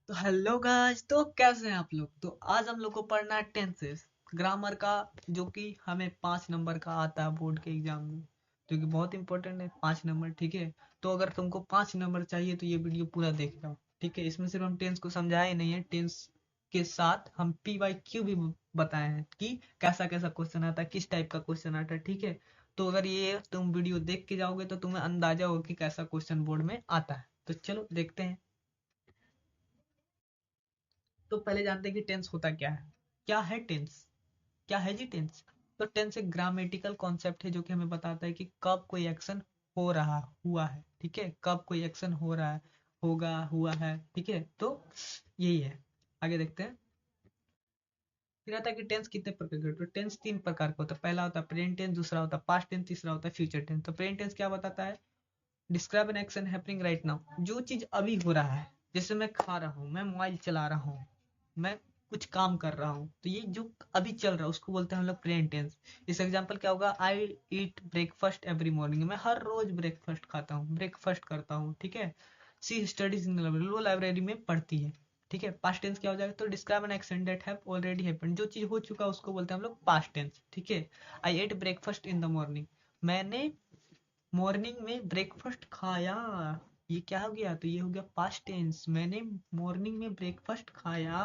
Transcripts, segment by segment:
तो hello guys, तो कैसे हैं आप लोग। तो आज हम लोग को पढ़ना है टेंसेस ग्रामर का, जो कि हमें 5 नंबर का आता है बोर्ड के एग्जाम में, जो कि बहुत इंपॉर्टेंट है। 5 नंबर, ठीक है। तो अगर तुमको 5 नंबर चाहिए तो ये वीडियो पूरा देख लो, ठीक है। इसमें सिर्फ हम टेंस को समझाए नहीं है, टेंस के साथ हम PYQ भी बताए हैं कि कैसा कैसा क्वेश्चन आता है, किस टाइप का क्वेश्चन आता है, ठीक है। तो अगर ये तुम वीडियो देख के जाओगे तो तुम्हें अंदाजा होगा कि कैसा क्वेश्चन बोर्ड में आता है। तो चलो देखते हैं। तो पहले जानते हैं कि टेंस होता क्या है। क्या है टेंस? क्या है जी टेंस? तो टेंस एक ग्रामेटिकल कॉन्सेप्ट है जो कि हमें बताता है कि कब कोई एक्शन हो रहा हुआ है, ठीक है। कब कोई एक्शन हो रहा है, होगा, हुआ है, ठीक है। तो यही है। आगे देखते हैं। फिर आता है कि टेंस कितने प्रकार के होते हैं। टेंस 3 प्रकार का होता है। पहला होता है प्रेजेंट टेंस, दूसरा होता है पास्ट टेंस, तीसरा होता है फ्यूचर टेंस। तो प्रेजेंट टेंस क्या बताता है? Describe an action happening right now, जो चीज अभी हो रहा है। जैसे मैं खा रहा हूँ, मैं मोबाइल चला रहा हूँ, मैं कुछ काम कर रहा हूँ, तो ये जो अभी चल रहा है उसको बोलते हैं हम लोग प्रेजेंट टेंस। इस एग्जांपल क्या होगा? आई ईट ब्रेकफास्ट एवरी मॉर्निंग, मैं हर रोज ब्रेकफास्ट खाता हूँ, ब्रेकफास्ट करता हूँ, ठीक है। सी स्टडीज इन लाइब्रेरी, वो लाइब्रेरी में पढ़ती है, ठीक है। पास्ट टेंस क्या हो जाएगा? तो describe an action that have already happened, जो चीज हो चुका है उसको बोलते हैं हम लोग पास्ट टेंस, ठीक है। I ate breakfast in the morning, मैंने मॉर्निंग में ब्रेकफास्ट खाया। ये क्या हो गया? तो ये हो गया पास्ट टेंस, मैंने मॉर्निंग में ब्रेकफास्ट खाया।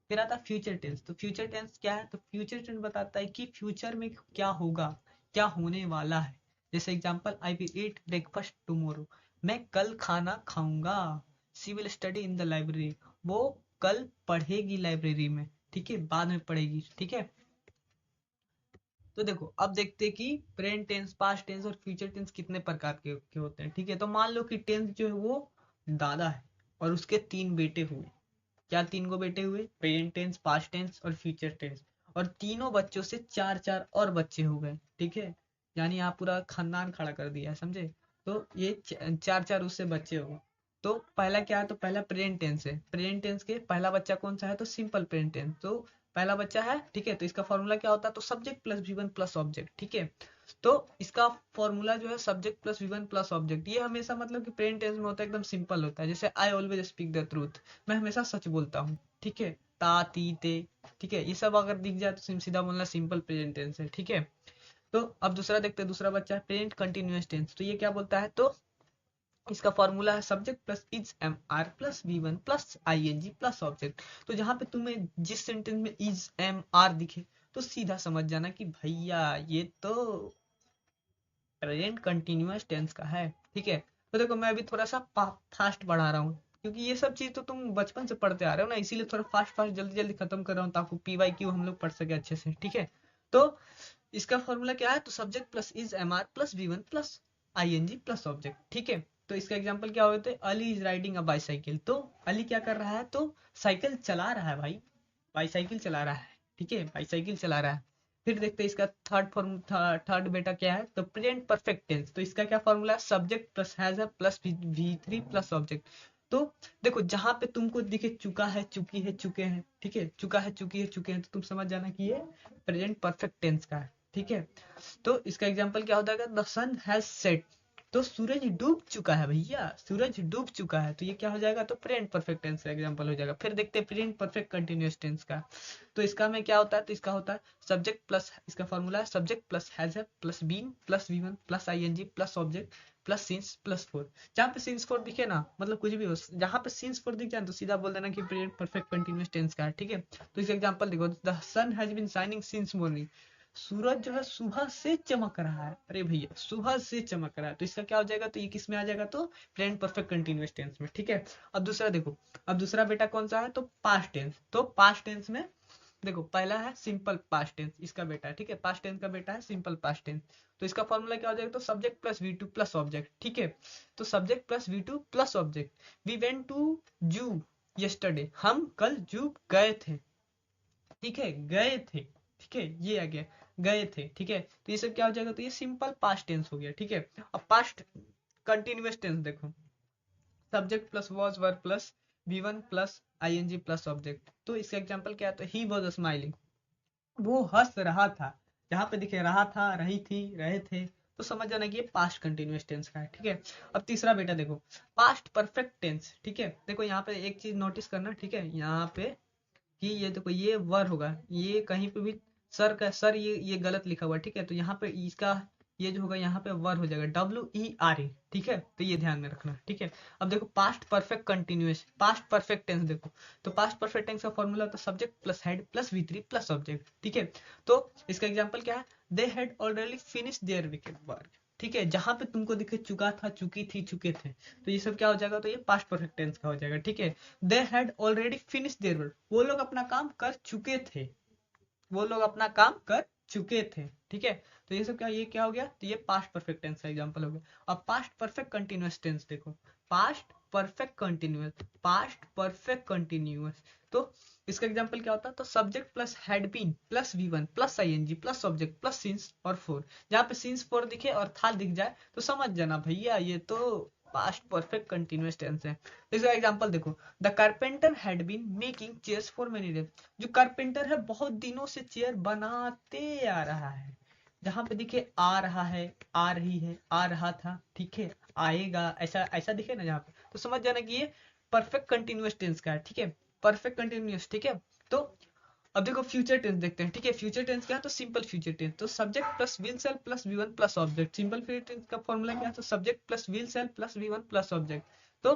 फिर आता है फ्यूचर टेंस। तो फ्यूचर टेंस क्या है? तो फ्यूचर टेंस बताता है कि फ्यूचर में क्या होगा, क्या होने वाला है। जैसे example, I will eat breakfast tomorrow, मैं कल खाना खाऊंगा। She will study in the library, वो कल पढ़ेगी लाइब्रेरी में, ठीक है, बाद में पढ़ेगी, ठीक है। तो देखो, अब देखते हैं कि प्रेजेंट टेंस, पास्ट टेंस और फ्यूचर टेंस कितने प्रकार के होते हैं, ठीक है। तो मान लो कि टेंस जो है वो दादा है और उसके 3 बेटे हुए। क्या 3 गो बेटे हुए? प्रेजेंट टेंस, पास्ट टेंस और फ्यूचर टेंस। और तीनों बच्चों से चार चार और बच्चे हो गए, ठीक है। यानी यहाँ पूरा खानदान खड़ा कर दिया है, समझे। तो ये चार चार उससे बच्चे हो गए। तो पहला क्या है? तो पहला प्रेजेंट टेंस है। प्रेजेंट टेंस के पहला बच्चा कौन सा है? तो सिंपल प्रेजेंट टेंस। तो पहला बच्चा है, ठीक है। तो इसका फॉर्मूला क्या होता है? तो subject plus V one plus object, ठीक है। तो इसका फॉर्मूला जो है subject plus V one plus object, ये हमेशा मतलब कि प्रेजेंट टेंस में होता है, एकदम सिंपल होता है। जैसे I always speak the truth, मैं हमेशा सच बोलता हूँ, ठीक है। ता ती ते, ठीक है, ये सब अगर दिख जाए तो सीधा बोलना सिंपल प्रेजेंट टेंस है, ठीक है। तो अब दूसरा देखते हैं। दूसरा बच्चा है प्रेजेंट कंटिन्यूअस टेंस। तो ये क्या बोलता है? तो इसका फॉर्मूला है subject plus is am are plus V one plus I N G plus object. तो जहां पे तुम्हें जिस सेंटेंस में इज एम आर दिखे तो सीधा समझ जाना कि भैया ये तो प्रेजेंट कंटिन्यूअस टेंस का है, ठीक है। तो देखो, मैं अभी थोड़ा सा फास्ट बढ़ा रहा हूँ, क्योंकि ये सब चीज तो तुम बचपन से पढ़ते आ रहे हो ना, इसीलिए थोड़ा फास्ट फास्ट जल्दी जल्दी खत्म कर रहा हूँ ताकि PYQ हम लोग पढ़ सके अच्छे से, ठीक है। तो इसका फॉर्मूला क्या है? तो subject plus is am are plus V one plus I N G plus object, ठीक है। तो इसका एग्जाम्पल क्या होते हैं? Ali is riding a bicycle, तो अली क्या कर रहा है? तो साइकिल चला रहा है भाई, बाईसाइकिल चला रहा है, ठीक है, बाईसाइकिल चला रहा है। फिर देखते हैं इसका थर्ड बेटा क्या है? तो प्रेजेंट परफेक्ट टेंस। तो इसका क्या फॉर्मूला है? Subject plus has have plus we three plus object. तो देखो, जहां पे तुमको दिखे चुका है, चुकी है, चुके हैं, ठीक है, चुका है, चुकी है, चुके हैं, तो तुम समझ जाना कि ये प्रेजेंट परफेक्ट टेंस का है, ठीक है। तो इसका एग्जांपल क्या होता है? द सन हैज सेट, तो सूरज डूब चुका है भैया, सूरज डूब चुका है। तो ये क्या हो जाएगा? तो प्रेजेंट परफेक्ट टेंस का एग्जांपल हो जाएगा। फिर देखते हैं प्रेजेंट परफेक्ट कंटीन्यूअस टेंस का। तो इसका में क्या होता है? तो इसका होता है सब्जेक्ट प्लस, इसका फॉर्मूला है subject plus has have plus been plus V one plus I N G plus object plus since plus for. जहाँ पे सीन्स फोर दिखे ना, मतलब कुछ भी हो, जहाँ पे सीन्स फोर दिख जाए तो सीधा बोल देना कि प्रेजेंट परफेक्ट कंटीन्यूअस टेंस का है, ठीक है। तो इसका एग्जांपल देखो, the sun has been shining since morning, सूरज जो है सुबह से चमक रहा है, अरे भैया सुबह से चमक रहा है। तो इसका क्या हो जाएगा? तो ये किस में आ जाएगा? तो प्रेजेंट परफेक्ट कंटीन्यूअस टेंस में, ठीक है। अब दूसरा देखो, अब दूसरा बेटा कौन सा है? तो पास्ट टेंस। तो पास्ट टेंस में देखो, पहला है सिंपल पास्ट टेंस, इसका बेटा है, ठीक है, पास्ट टेंस का बेटा है सिंपल पास्ट टेंस। तो इसका फॉर्मूला क्या हो जाएगा? तो subject plus V two plus object, ठीक है। तो subject plus V two plus object, we went to zoo yesterday, हम कल जू गए थे, ठीक है, गए थे, ठीक है, ये आ गया, गए थे, ठीक है। तो ये सब क्या हो जाएगा? तो ये सिंपल पास्ट टेंस हो गया, ठीक है। अब पास्ट कंटिन्यूअस टेंस देखो, subject plus was verb plus V one plus I N G plus object. तो इसका एग्जाम्पल क्या है? तो ही वॉज स्माइलिंग, वो हंस रहा था। जहां पे दिखे रहा था, रही थी, रहे थे, तो समझ जाना कि ये पास्ट कंटिन्यूअस टेंस का है, ठीक है। अब तीसरा बेटा देखो, पास्ट परफेक्ट टेंस, ठीक है। देखो यहाँ पे एक चीज नोटिस करना, ठीक है, यहाँ पे कि ये देखो ये वर होगा, ये कहीं पे भी सर का सर ये गलत लिखा हुआ है, ठीक है। तो यहाँ पे इसका ये जो होगा यहाँ पे वर हो जाएगा WERE, ठीक है। तो ये ध्यान में रखना, ठीक है। अब देखो past perfect continuous, past perfect tense देखो, तो पास्ट परफेक्ट टेंस का फॉर्मूला होता है subject plus had plus V3 plus object, ठीक है। तो इसका एग्जाम्पल क्या है, they had already finish their weekend work, ठीक है। जहां पे तुमको दिखे चुका था, चुकी थी, चुके थे, तो ये सब क्या हो जाएगा, तो ये पास्ट परफेक्ट टेंस का हो जाएगा, ठीक है। They had already finish their work, वो लोग अपना काम कर चुके थे, वो लोग अपना काम कर चुके थे, ठीक है। तो ये सब क्या, ये क्या हो गया, तो ये पास्ट परफेक्ट टेंस का एग्जांपल हो गया। अब पास्ट परफेक्ट कंटीन्यूअस टेंस देखो, past perfect continuous, past perfect continuous, तो इसका एग्जांपल क्या होता है, तो subject plus had been plus V1 plus ING plus object plus since और फोर, जहाँ पे सिंस फोर दिखे और था दिख जाए तो समझ जाना भैया ये तो पास्ट परफेक्ट कंटीन्यूअस टेंस है। इसका एग्जांपल देखो, the carpenter had been making chairs for many days, जो कारपेंटर है बहुत दिनों से चेयर बनाते आ रहा है, जहां पे दिखे आ रहा है, आ रही है, आ रहा था, ठीक है, आएगा, ऐसा ऐसा दिखे ना जहाँ पे, तो समझ जाना कि ये परफेक्ट कंटिन्यूअस टेंस का है, ठीक है, परफेक्ट कंटिन्यूअस, ठीक है। तो अब देखो फ्यूचर टेंस देखते हैं, ठीक है। फ्यूचर टेंस क्या है, तो सिंपल फ्यूचर टेंस, तो subject plus will shall plus V1 plus object, simple future tense का फॉर्मूला क्या है, तो subject plus will shall plus V1 plus object. तो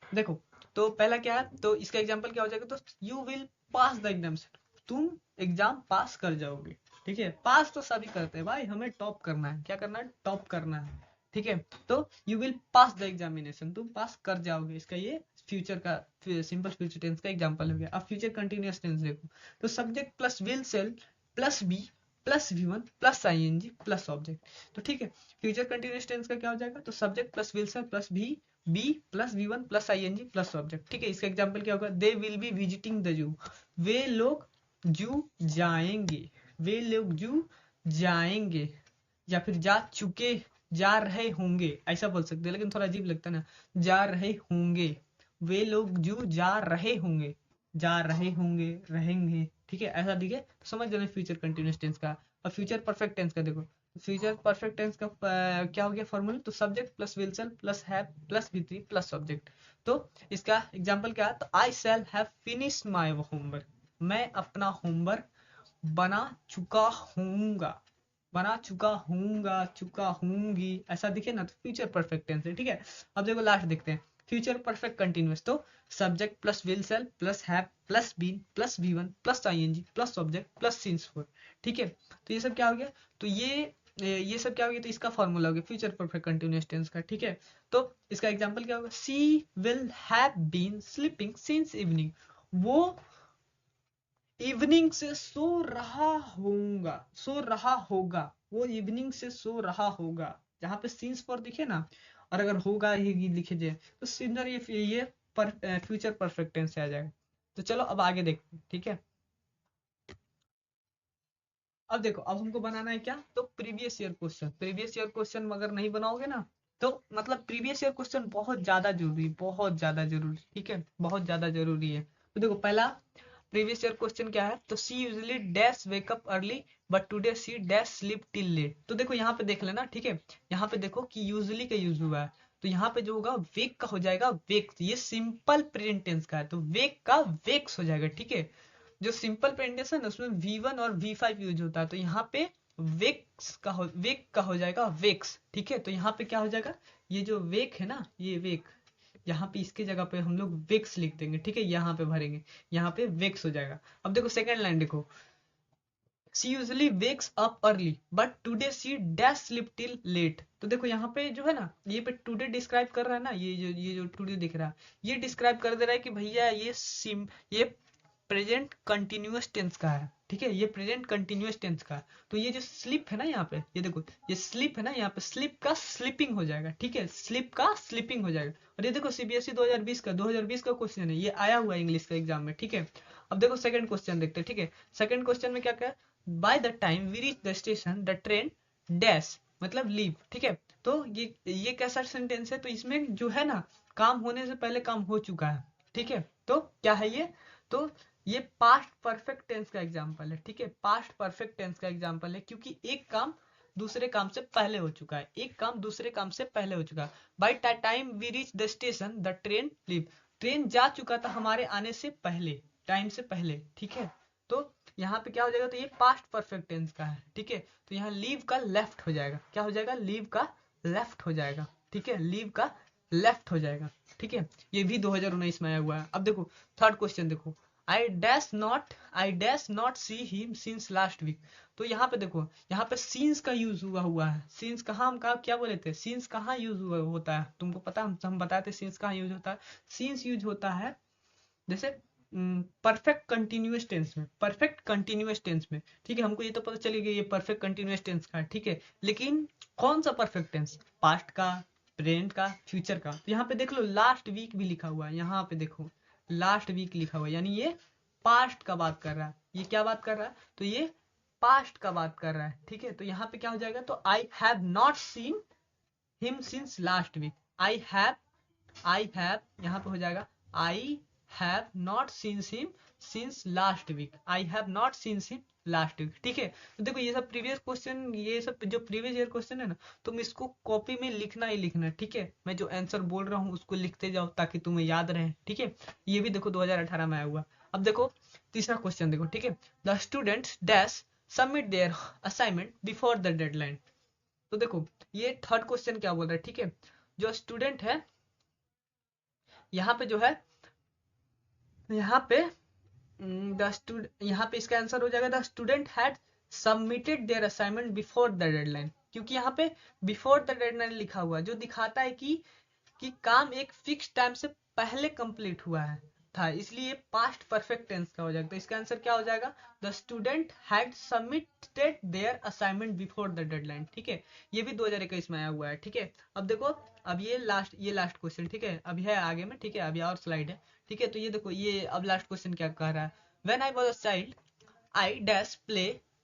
देखो, तो पहला क्या है, तो इसका एग्जांपल क्या हो जाएगा, तो you will pass the examination, तुम एग्जाम पास कर जाओगे, ठीक है। पास तो सभी करते हैं भाई, हमें टॉप करना है, क्या करना है, टॉप करना है, ठीक है। तो you will pass the examination, तुम पास कर जाओगे, इसका ये फ्यूचर का सिंपल फ्यूचर टेंस का एग्जांपल हो गया। अब फ्यूचर कंटिन्यूअस टेंस देखो, तो subject plus will shall plus be plus V1 plus ING plus object, तो ठीक है। फ्यूचर कंटिन्यूअस टेंस का क्या हो जाएगा, तो subject plus will shall plus be plus V1 plus ING plus object, ठीक है। इसका एग्जांपल क्या होगा, they will be visiting the zoo, वे लोग जू जाएंगे, वे लोग जू जाएंगे, या फिर जा चुके, जा रहे होंगे, ऐसा बोल सकते हैं, लेकिन थोड़ा अजीब लगता है ना, जा रहे होंगे, वे लोग जू जा रहे होंगे, जा रहे होंगे, रहेंगे, ठीक है, ऐसा दिखे तो समझ जाना फ्यूचर कंटिन्यूअस टेंस का। और फ्यूचर परफेक्ट टेंस का देखो, फ्यूचर परफेक्ट टेंस का क्या हो गया फॉर्मूला, तो subject plus will shall plus have plus V3 plus object. तो इसका एग्जांपल क्या है, तो I shall have finished my homework, मैं अपना होमवर्क बना चुका हूँगा, बना चुका हूँगा, चुका हूँगी, ऐसा दिखे ना, तो फ्यूचर परफेक्ट टेंस है, ठीक है। अब देखो लास्ट देखते हैं, फ्यूचर परफेक्ट कंटिन्यूअस, तो subject plus will shall plus have plus been plus V1 plus ING plus object plus since for, ठीक है। तो ये सब क्या हो गया, तो ये सब क्या हो गया, तो इसका फॉर्मूला हो गया फ्यूचर परफेक्ट कंटिन्यूअस टेंस का, ठीक है। तो इसका एग्जांपल क्या होगा, she will have been sleeping since evening, वो इवनिंग से सो रहा होगा, सो रहा होगा, वो इवनिंग से सो रहा होगा, जहां पे सीन्स पर दिखे ना, और अगर होगा ही लिखे जाए तो सिंदर ये फ्यूचर परफेक्ट टेंस से आ जाएगा। तो चलो अब आगे देखते हैं, ठीक है। अब देखो, अब हमको बनाना है क्या, तो previous year question, previous year question अगर नहीं बनाओगे ना, तो मतलब प्रीवियस ईयर क्वेश्चन बहुत ज्यादा जरूरी, बहुत ज्यादा जरूरी, ठीक है, बहुत ज्यादा जरूरी है। तो देखो पहला प्रीवियस ईयर क्वेश्चन क्या है, तो she usually dash wake up early but today she dash sleep till late. तो देखो यहाँ पे देख लेना, ठीक है, यहाँ पे देखो कि यूजुअली का यूज हुआ है, तो यहाँ पे जो होगा वेक का हो जाएगा वेक्स, ये सिंपल प्रेजेंट टेंस का है, तो वेक का वेक्स हो जाएगा, ठीक है। जो सिंपल प्रेजेंटेशन है ना, उसमें V1 और V5 यूज होता है, तो यहाँ पे वेक का हो जाएगा वेक्स, ठीक है। तो यहाँ पे क्या हो जाएगा, ये जो वेक है ना, ये वेक, यहाँ पे इसके जगह पे हम लोग वेक्स लिख देंगे, ठीक है, यहाँ पे भरेंगे, यहाँ पे वेक्स हो जाएगा। अब देखो सेकंड लाइन देखो, she usually wakes up early but today she dash sleep till late. तो देखो यहाँ पे जो है ना, ये पे टुडे डिस्क्राइब कर रहा है ना, ये जो टुडे दिख रहा है, ये डिस्क्राइब कर दे रहा है कि भैया ये प्रेजेंट कंटिन्यूअस टेंस का है, ठीक है, ये प्रेजेंट कंटिन्यूअस टेंस का है। तो ये जो स्लिप है ना, यहाँ पे ये देखो, ये स्लिप है ना, यहाँ पे स्लिप का स्लिपिंग हो जाएगा, ठीक है, स्लिप का स्लिपिंग हो जाएगा। और ये देखो CBSE 2020 का क्वेश्चन है, ये आया हुआ है इंग्लिश का एग्जाम में, ठीक है। अब देखो सेकंड क्वेश्चन देखते हैं, ठीक है। सेकंड क्वेश्चन में क्या क्या, by the time we reach the station the train dash, मतलब लीव, ठीक है। तो ये कैसा सेंटेंस है, तो इसमें जो है ना, काम होने से पहले काम हो चुका है, ठीक है। तो क्या है ये, तो ये पास्ट परफेक्ट टेंस का एग्जांपल है, ठीक है, पास्ट परफेक्ट टेंस का एग्जांपल है, क्योंकि एक काम दूसरे काम से पहले हो चुका है, एक काम दूसरे काम से पहले हो चुका है। By time we reach the station the train leave, train जा चुका था हमारे आने से पहले, टाइम से पहले, ठीक है। तो यहाँ पे क्या हो जाएगा, तो ये पास्ट परफेक्ट टेंस का है, ठीक है। तो यहाँ लीव का लेफ्ट हो जाएगा, क्या हो जाएगा, लीव का लेफ्ट हो जाएगा, ठीक है, लीव का लेफ्ट हो जाएगा, ठीक है। ये भी 2019 में आया हुआ है। अब देखो थर्ड क्वेश्चन देखो, I dash not see him since last week. तो यहाँ पे देखो, यहाँ पे सीन्स का यूज हुआ है। सीन्स कहाँ, हम कहा क्या बोले थे, सीन्स कहाँ यूज होता है, तुमको पता, हम बताए थे सीन्स कहाँ यूज होता है। सीन्स यूज होता है जैसे परफेक्ट कंटिन्यूअस टेंस में, परफेक्ट कंटिन्यूअस टेंस में, ठीक है। हमको ये तो पता चली गई ये परफेक्ट कंटिन्यूअस टेंस का है, ठीक है। लेकिन कौन सा परफेक्ट टेंस, पास्ट का, प्रेजेंट का, फ्यूचर का। तो यहाँ पे देख लो लास्ट वीक भी लिखा हुआ है, यहाँ पे देखो लास्ट वीक लिखा हुआ है, यानी ये पास्ट का बात कर रहा है। ये क्या बात कर रहा है, तो ये पास्ट का बात कर रहा है, ठीक है। तो यहाँ पे क्या हो जाएगा, तो I have not seen him since last week. I have यहाँ पे हो जाएगा I have not seen him since last week, I have not seen him last week, ठीक है। तो देखो ये सब प्रीवियस क्वेश्चन, ये सब जो प्रीवियस ईयर क्वेश्चन है ना, तुम इसको कॉपी में लिखना ही लिखना, ठीक है। मैं जो आंसर बोल रहा हूँ उसको लिखते जाओ ताकि तुम्हें याद रहे, ठीक है। ये भी देखो 2018 में आया हुआ। अब देखो तीसरा क्वेश्चन देखो, ठीक है। The students dash submit there assignment before the deadline. तो देखो ये थर्ड क्वेश्चन क्या बोल रहा है, ठीक है। जो स्टूडेंट है यहाँ पे जो है, यहाँ पे यहाँ पे इसका आंसर हो जाएगा the student had submitted there assignment before the deadline, क्योंकि यहाँ पे बिफोर द डेडलाइन लिखा हुआ है जो दिखाता है कि काम एक फिक्स टाइम से पहले कंप्लीट हुआ है था, इसलिए पास्ट परफेक्ट टेंस का हो जाएगा। तो इसका आंसर क्या हो जाएगा, the student had submitted there assignment before the deadline, ठीक है। ये भी 2021 में आया हुआ है, ठीक है। अब देखो, अब ये लास्ट क्वेश्चन, ठीक है, अभी है आगे में, ठीक है, अभी और स्लाइड है, ठीक है। तो ये देखो, ये अब लास्ट क्वेश्चन क्या कह रहा है, when I was a child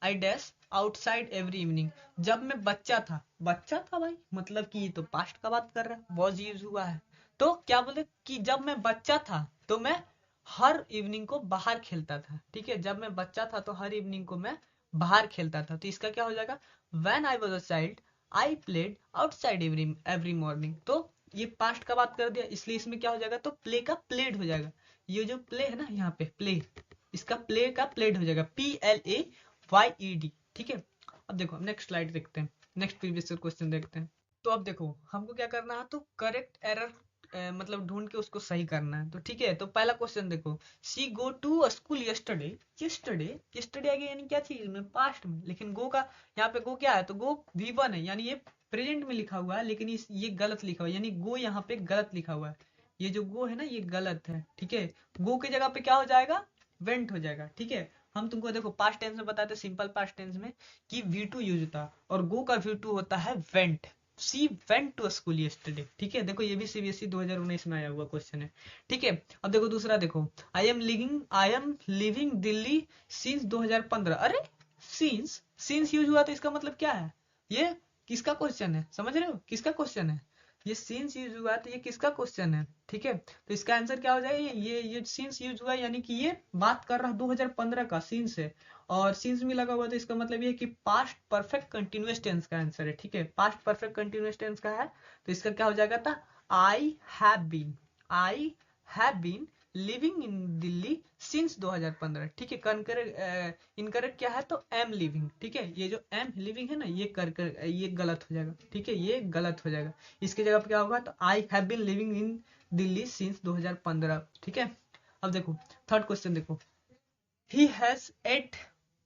I dash outside every evening. जब मैं बच्चा था भाई, मतलब कि ये तो पास्ट का बात कर रहा है, वॉज यूज हुआ है। तो क्या बोले कि जब मैं बच्चा था तो मैं हर इवनिंग को बाहर खेलता था, ठीक है। जब मैं बच्चा था तो हर इवनिंग को मैं बाहर खेलता था। तो इसका क्या हो जाएगा, when I was a child I played outside every morning. तो ये पास्ट का बात कर दिया, इसलिए इसमें क्या हो जाएगा, तो प्ले का प्लेड हो जाएगा। ये जो प्ले है ना, यहाँ पे प्ले, इसका प्ले का प्लेड हो जाएगा, PLAYED, ठीक है। अब देखो नेक्स्ट स्लाइड देखते हैं, नेक्स्ट प्रीवियस क्वेश्चन देखते हैं। तो अब देखो हमको क्या करना है, तो करेक्ट एरर मतलब ढूंढ के उसको सही करना है। तो ठीक है, तो पहला क्वेश्चन देखो, she go to school yesterday. Yesterday आगे यानी क्या चीज में, पास्ट में, लेकिन गो का यहाँ पे गो क्या है, तो गो V1 है, यानी ये प्रेजेंट में लिखा हुआ है, लेकिन ये गलत लिखा हुआ है, यानी गो यहाँ पे गलत लिखा हुआ है। ये जो गो है ना, ये गलत है, ठीक है। गो की जगह पे क्या हो जाएगा, वेंट हो जाएगा, ठीक है। हम तुमको देखो पास्ट टेंस में बताते, सिंपल पास्ट टेंस में कि V2 यूज होता है, और गो का V2 होता है went. She went to school yesterday, ठीक है। देखो ये भी CBSE 2019 में आया हुआ क्वेश्चन है, ठीक है। अब देखो दूसरा देखो, I am living Delhi since 2015। अरे सिंस यूज हुआ तो इसका मतलब क्या है, ये किसका क्वेश्चन है, समझ रहे हो, किसका क्वेश्चन है, ये सिंस यूज हुआ तो ये किसका क्वेश्चन है, ठीक है। तो इसका आंसर क्या हो जाएगा, ये सिंस यूज हुआ यानी कि ये बात कर रहा 2015 का सिंस है, और सिंस भी लगा हुआ तो इसका मतलब ये कि पास्ट परफेक्ट कंटिन्यूअस टेंस का आंसर है, ठीक है। पास्ट परफेक्ट कंटिन्यूअस टेंस का है, तो इसका क्या हो जाएगा था, I have been living in Delhi since 2015, ठीक है। इनकरेक्ट क्या है, तो एम लिविंग, ठीक है। ये जो एम लिविंग है ना, ये गलत हो जाएगा, ठीक है, ये गलत हो जाएगा। इसकी जगह पे क्या होगा, तो I have been living in Delhi since 2015, ठीक है। अब देखो थर्ड क्वेश्चन देखो, he has ate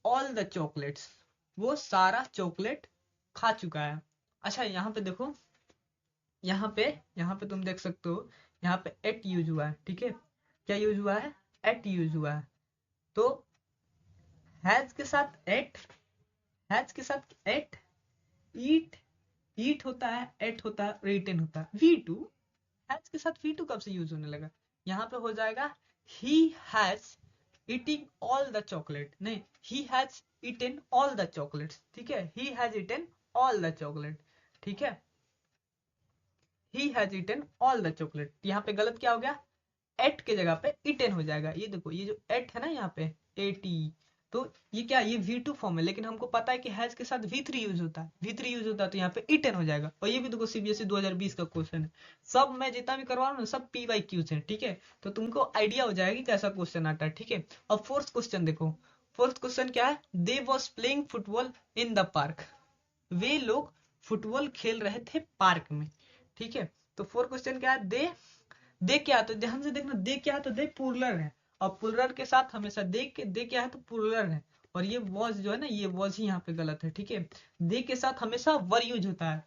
all the chocolates. वो सारा चॉकलेट खा चुका है। अच्छा यहाँ पे देखो, यहाँ पे तुम देख सकते हो, यहाँ पे एट यूज हुआ है, ठीक है। क्या यूज हुआ है, एट यूज हुआ है। तो हैज के साथ एट, हैज के साथ एट, ईट, ईट होता है, एट होता है, रिटन होता है, V2। हैज के साथ V2 कब से यूज होने लगा, यहाँ पे हो जाएगा he has eating all the chocolate, नहीं, he has eaten all the chocolates, ठीक है। He has eaten all the chocolate, ठीक है। He has eaten all the chocolate, यहाँ पे गलत क्या हो गया, एट के जगह पे ईटन हो जाएगा। ये देखो, ये जो एट है ना, यहाँ पे 80, तो ये क्या, ये V2 फॉर्म है, लेकिन हमको पता है कि हैज के साथ V3 यूज होता है, V3 यूज होता है तो यहाँ पे E10 हो जाएगा। और ये भी देखो CBSE 2020 का क्वेश्चन है। सब मैं जितना भी करवा रहा हूँ ना, सब PYQ है, ठीक है। तो तुमको आइडिया हो जाएगा कि कैसा क्वेश्चन आता है, ठीक है। अब फोर्थ क्वेश्चन देखो, फोर्थ क्वेश्चन क्या है, they was playing football in the park. वे लोग फुटबॉल खेल रहे थे पार्क में, ठीक है। तो फोर्थ क्वेश्चन क्या है, दे क्या है, तो ध्यान से देखना, दे क्या है, तो दे प्लूरल है। और प्लूरल के साथ हमेशा दे क्या है, तो प्लूरल है। और ये वॉज जो है ना, ये वॉज ही यहाँ पे गलत है, ठीक है। दे के साथ हमेशा वर यूज होता है,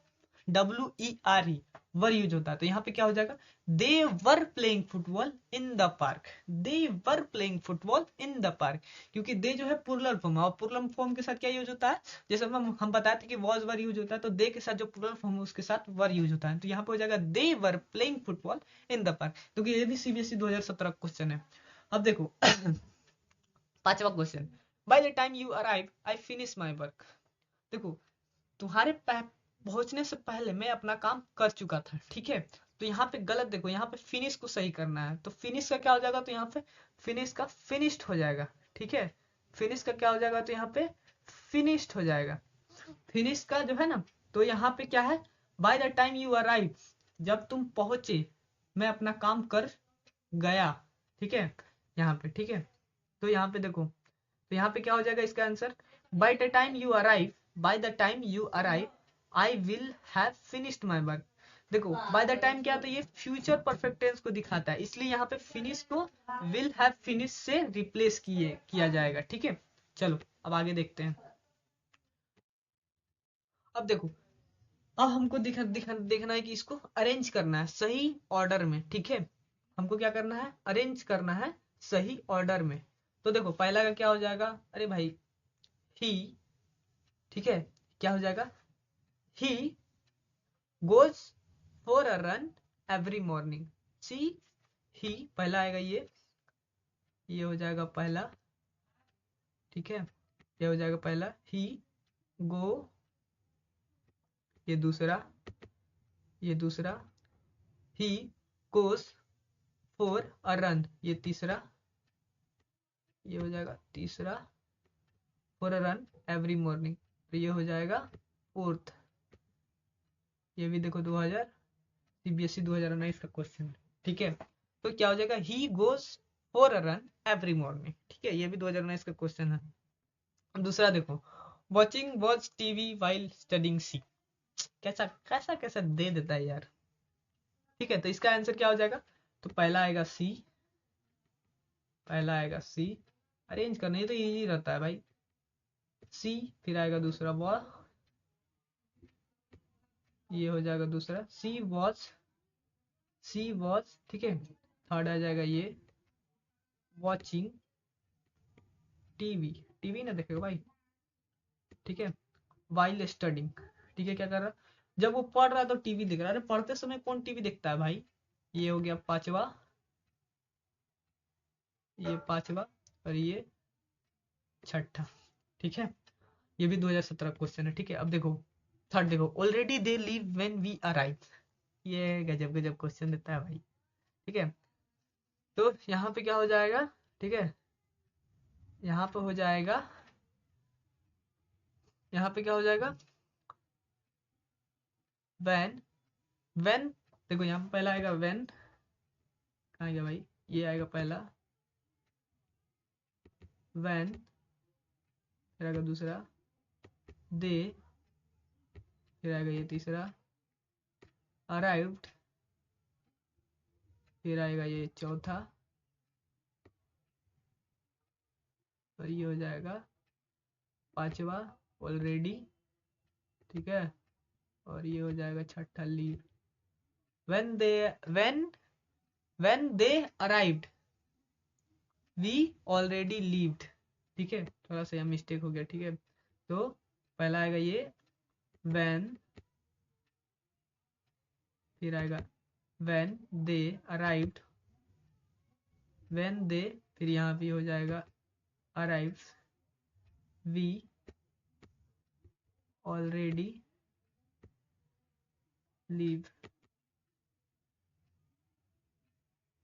WERE, वर यूज होता है। तो यहाँ पे क्या हो जाएगा, they were playing football in the park, they were playing football in the park. क्योंकि दे जो है प्लूरल फॉर्म है, और प्लूरल फॉर्म के साथ क्या यूज होता है, जैसे हम बताते हैं कि वॉज वर यूज होता है, तो दे के साथ जो प्लूरल फॉर्म है उसके साथ वर यूज होता है। तो यहाँ पे हो जाएगा they were playing football in the park, क्योंकि ये भी CBSE 2017 क्वेश्चन है। अब देखो पांचवा question, bye the time you arrive I finish my work. देखो तुम्हारे पहुंचने से पहले मैं अपना काम कर चुका था, ठीक है। तो यहाँ पे गलत देखो, यहाँ पे फिनिश को सही करना है, तो फिनिश का क्या हो जाएगा, तो यहाँ पे फिनिश का फिनिश्ड हो जाएगा, ठीक है। फिनिश का क्या हो जाएगा, तो यहाँ पे फिनिश्ड हो जाएगा। फिनिश का जो है ना, तो यहाँ पे क्या है, bye the time you arrive, जब तुम पहुंचे मैं अपना काम कर गया, ठीक है, यहाँ पे, ठीक है। तो यहाँ पे देखो, तो यहाँ पे क्या हो जाएगा इसका answer, bye the time you arrive, bye the time you arrive I will have finished my work. देखो बाय द टाइम क्या, तो ये फ्यूचर परफेक्ट टेंस को दिखाता है, इसलिए यहाँ पे फिनिश को विल हैव फिनिश से रिप्लेस किया जाएगा, ठीक है। चलो अब आगे देखते हैं। अब देखो, अब हमको देखना है कि इसको अरेंज करना है सही ऑर्डर में, ठीक है। हमको क्या करना है, अरेंज करना है सही ऑर्डर में। तो देखो पहला का क्या हो जाएगा, अरे भाई ही, ठीक है, क्या हो जाएगा, he goes for a run every morning. C, he पहला आएगा, ये हो जाएगा पहला, ठीक है। ये हो जाएगा पहला, ही गो, ये दूसरा, ये दूसरा, ही गोज फॉर अ रन, ये तीसरा, ये हो जाएगा तीसरा, for a run every morning, तो ये हो जाएगा फोर्थ। ये भी देखो 2000 CBSE 2019 का क्वेश्चन है, ठीक है। तो क्या हो जाएगा, he goes for a run every morning, ठीक है, ये भी 2019 का क्वेश्चन है। दूसरा देखो, watching watch TV while studying C. कैसा कैसा कैसा दे देता है यार, ठीक है। तो इसका आंसर क्या हो जाएगा, तो पहला आएगा सी, पहला आएगा सी, अरेंज करना ये तो इजी रहता है भाई। सी, फिर आएगा दूसरा वॉ, ये हो जाएगा दूसरा, सी वॉच, ठीक है। थर्ड आ जाएगा ये वॉचिंग टीवी, टीवी ना देखेगा भाई, ठीक है, वाइल स्टडिंग, ठीक है। क्या कर रहा, जब वो पढ़ रहा है तो टीवी देख रहा है, अरे पढ़ते समय कौन टीवी देखता है भाई। ये हो गया पांचवा, ये पांचवा, और ये छठा, ठीक है। ये भी 2017 क्वेश्चन है, ठीक है। अब देखो थर्ड देखो, already they leave when we arrive. ये गजब गजब क्वेश्चन देता है भाई, ठीक है। तो यहाँ पे क्या हो जाएगा, ठीक है, यहाँ पे हो जाएगा, यहाँ पे क्या हो जाएगा, व्हेन, व्हेन, देखो यहाँ पे पहला आएगा व्हेन, कहाँ गया भाई, ये आएगा पहला व्हेन, फिर आएगा दूसरा दे, फिर आएगा ये तीसरा अराइव्ड, फिर आएगा ये चौथा, और ये हो जाएगा पांचवा ऑलरेडी, ठीक है। और ये हो जाएगा छठा leave, when they, when when they arrived we already leaved, ठीक है। थोड़ा सा यहाँ मिस्टेक हो गया, ठीक है। तो पहला आएगा ये व्हेन, फिर आएगा when they arrived, when they, फिर यहाँ भी हो जाएगा अराइव्स, वी ऑलरेडी लीव,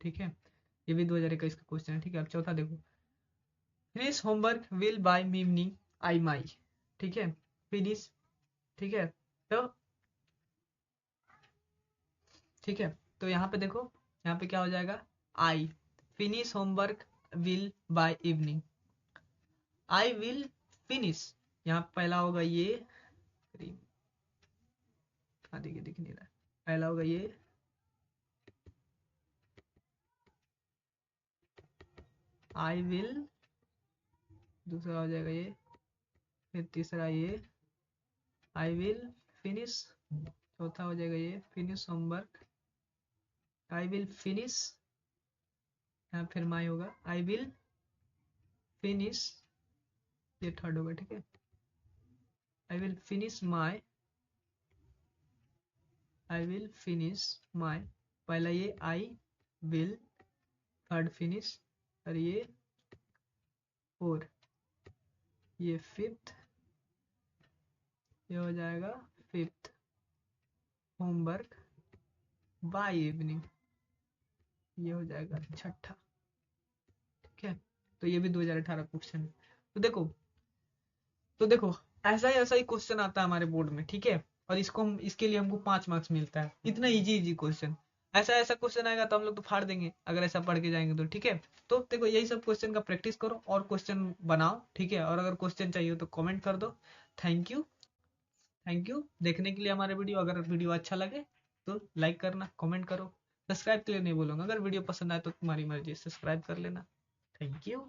ठीक है। ये भी 2021 का क्वेश्चन है, ठीक है। अब चौथा देखो, finish homework will by evening I my, ठीक है, फिनिश, ठीक है। तो ठीक है, तो यहाँ पे देखो, यहाँ पे क्या हो जाएगा, I finish homework will by evening, I will finish, यहाँ पहला होगा ये, हाँ देखिए दिख नहीं रहा, पहला होगा ये, आई विल, दूसरा हो जाएगा ये, फिर तीसरा ये, आई विल फिनिश, चौथा हो जाएगा ये finish homework, I will finish, यहाँ फिर माई होगा, आई विल फिनिश, ये थर्ड होगा, ठीक है, I will finish my, I will finish my, पहला ये आई विल, थर्ड फिनिश, और ये फोर, ये फिफ्थ, ये हो जाएगा फिफ्थ होमवर्क बाय इवनिंग, ये हो जाएगा छठा, ठीक है। तो ये भी 2018 क्वेश्चन है। तो देखो ऐसा ही क्वेश्चन आता है हमारे बोर्ड में, ठीक है, और इसके लिए हमको 5 मार्क्स मिलता है, इतना इजी इजी क्वेश्चन, ऐसा क्वेश्चन आएगा तो हम लोग तो फाड़ देंगे अगर ऐसा पढ़ के जाएंगे तो, ठीक है। तो देखो यही सब क्वेश्चन का प्रैक्टिस करो और क्वेश्चन बनाओ, ठीक है, और अगर क्वेश्चन चाहिए तो कमेंट कर दो। थैंक यू, थैंक यू देखने के लिए हमारे वीडियो, अगर वीडियो अच्छा लगे तो लाइक करना, कमेंट करो, सब्सक्राइब के लिए नहीं बोलूंगा, अगर वीडियो पसंद आए तो तुम्हारी मर्जी, सब्सक्राइब कर लेना। Thank you.